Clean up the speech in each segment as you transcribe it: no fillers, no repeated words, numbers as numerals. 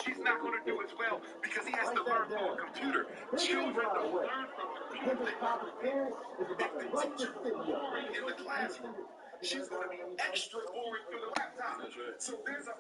She's not going to do as well because he has to learn through a computer. Children don't learn from computers. If the teacher is boring in the classroom, she's going to be extra boring through the laptop. So there's a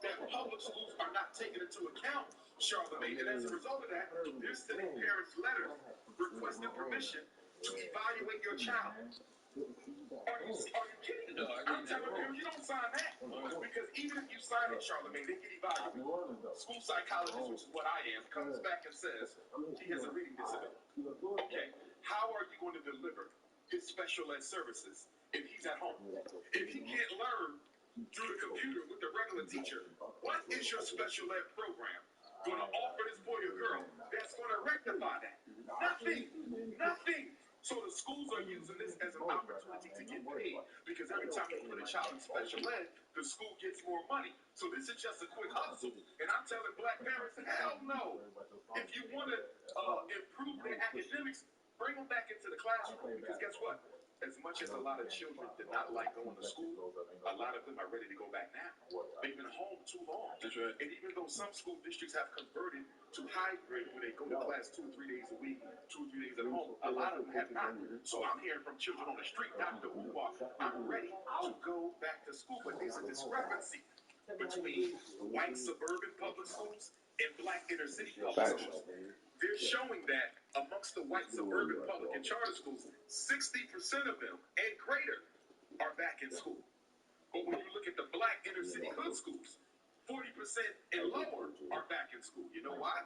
that public schools are not taking into account, Charlemagne, and as a result of that, they're sending parents letters requesting permission to evaluate your child. Are you kidding? I'm telling you, you don't sign that. Because even if you sign it, Charlemagne, they can evaluate. School psychologist, which is what I am, comes back and says he has a reading disability. Okay, how are you going to deliver his special ed services if he's at home? If he can't learn through the computer with the regular teacher, what is your special ed program going to offer this boy or girl that's going to rectify that? Nothing. Nothing. So the schools are using this as an opportunity to get paid because every time you put a child in special ed, the school gets more money. So this is just a quick hustle. And I'm telling black parents, hell no. If you want to improve their academics, bring them back into the classroom because guess what? As much as a lot of children did not like going to school, a lot of them are ready to go back now. They've been home too long. That's right. And even though some school districts have converted to hybrid, where they go to class 2 or 3 days a week, 2 or 3 days at home, a lot of them have not. So I'm hearing from children on the street, Dr. Umar, I'm ready to go back to school. But there's a discrepancy between white suburban public schools and black inner city public schools. They're showing that amongst the white suburban public and charter schools, 60% of them and greater are back in school. But when you look at the black inner city hood schools, 40% and lower are back in school. You know why?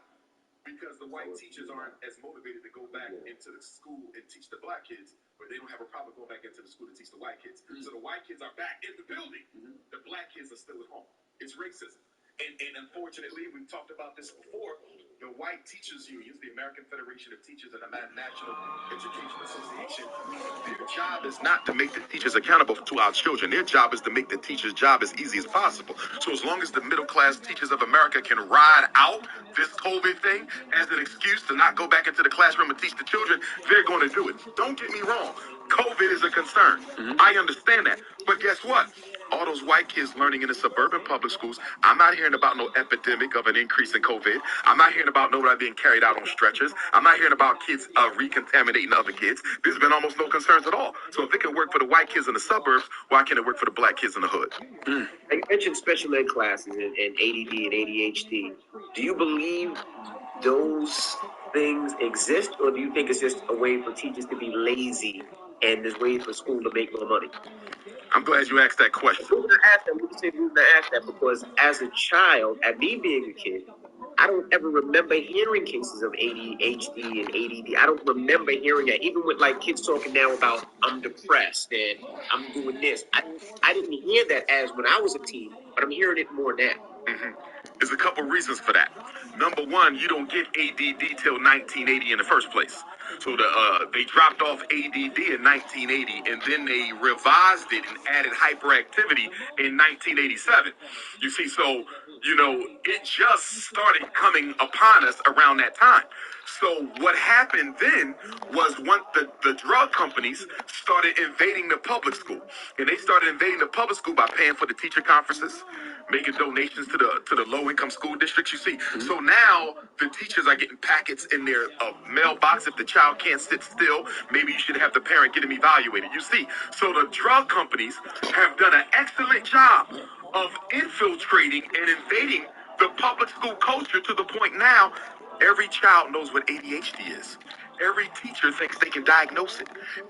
Because the white teachers aren't as motivated to go back into the school and teach the black kids, but they don't have a problem going back into the school to teach the white kids. So the white kids are back in the building. The black kids are still at home. It's racism. And unfortunately, we've talked about this before, the white teachers unions, the American Federation of Teachers and the National Education Association, their job is not to make the teachers accountable to our children. Their job is to make the teachers' job as easy as possible. So as long as the middle-class teachers of America can ride out this COVID thing as an excuse to not go back into the classroom and teach the children, they're going to do it. Don't get me wrong. COVID is a concern. I understand that. But guess what? All those white kids learning in the suburban public schools, I'm not hearing about no epidemic of an increase in COVID. I'm not hearing about nobody being carried out on stretchers. I'm not hearing about kids recontaminating other kids. There's been almost no concerns at all. So if it can work for the white kids in the suburbs, why can't it work for the black kids in the hood? You mentioned special ed classes and ADD and ADHD. Do you believe those things exist, or do you think it's just a way for teachers to be lazy and there's ways for school to make more money? I'm glad you asked that question. I'm going to ask that because as a child, at me being a kid, I don't ever remember hearing cases of ADHD and ADD. I don't remember hearing that. Even with like kids talking now about I'm depressed and I'm doing this. I didn't hear that as when I was a teen, but I'm hearing it more now. There's a couple reasons for that. Number one, you don't get ADD till 1980 in the first place. So they dropped off ADD in 1980, and then they revised it and added hyperactivity in 1987. You see, so, it just started coming upon us around that time. So what happened then was once the drug companies started invading the public school, and they started invading the public school by paying for the teacher conferences, making donations to the low-income school districts, you see. So now the teachers are getting packets in their mailbox. If the child can't sit still, maybe you should have the parent get him evaluated, you see. So the drug companies have done an excellent job of infiltrating and invading the public school culture to the point now every child knows what ADHD is. Every teacher thinks they can diagnose it.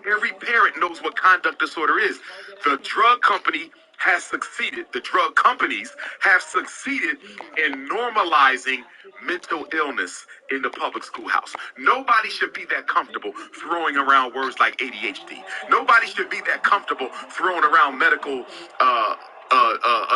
Every parent knows what conduct disorder is. The drug company has succeeded. The drug companies have succeeded in normalizing mental illness in the public schoolhouse. Nobody should be that comfortable throwing around words like ADHD. Nobody should be that comfortable throwing around medical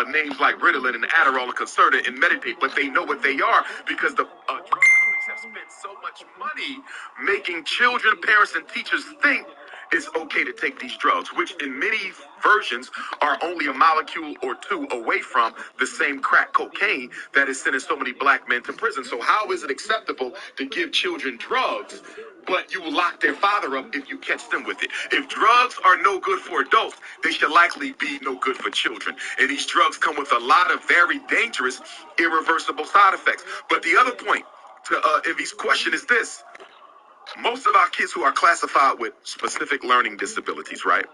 names like Ritalin and Adderall and Concerta and Meditate, but they know what they are because the drug companies have spent so much money making children, parents, and teachers think it's okay to take these drugs, which in many versions are only a molecule or two away from the same crack cocaine that is sending so many black men to prison. So how is it acceptable to give children drugs but you will lock their father up if you catch them with it. If drugs are no good for adults, they should likely be no good for children. And these drugs come with a lot of very dangerous, irreversible side effects. But the other point to Envy's question is this. Most of our kids who are classified with specific learning disabilities, right?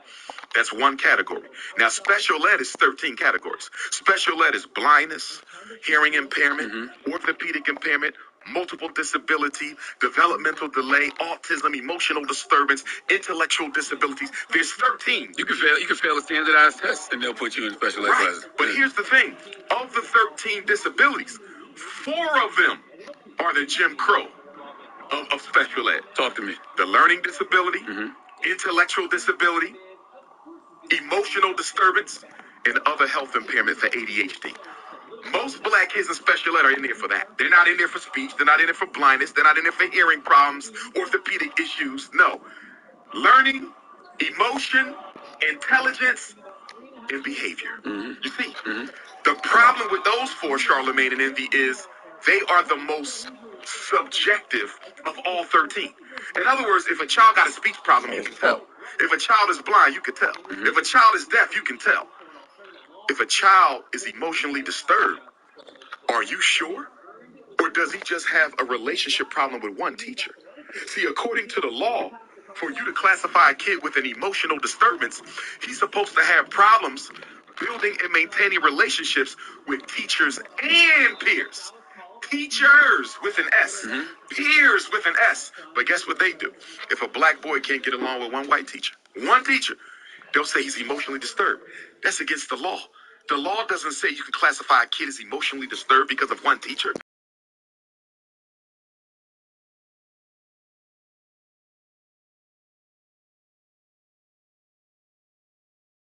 That's one category. Now, special ed is 13 categories. Special ed is blindness, hearing impairment, orthopedic impairment, multiple disability, developmental delay, autism, emotional disturbance, intellectual disabilities. There's 13. You can fail a standardized test and they'll put you in special ed classes. But here's the thing. Of the 13 disabilities, 4 of them are the Jim Crow of special ed. Talk to me. The learning disability, intellectual disability, emotional disturbance, and other health impairment for ADHD. Most black kids in special ed are in there for that. They're not in there for speech. They're not in there for blindness. They're not in there for hearing problems, orthopedic issues. No. Learning, emotion, intelligence, and behavior. You see, the problem with those 4, Charlemagne and Envy, is they are the most subjective of all 13. In other words, if a child got a speech problem, you can tell. If a child is blind, you can tell. If a child is deaf, you can tell. If a child is emotionally disturbed, are you sure? Or does he just have a relationship problem with one teacher? See, according to the law, for you to classify a kid with an emotional disturbance, he's supposed to have problems building and maintaining relationships with teachers and peers. Teachers with an S, peers with an S. But guess what they do? If a black boy can't get along with one white teacher, they'll say he's emotionally disturbed. That's against the law. The law doesn't say you can classify a kid as emotionally disturbed because of one teacher.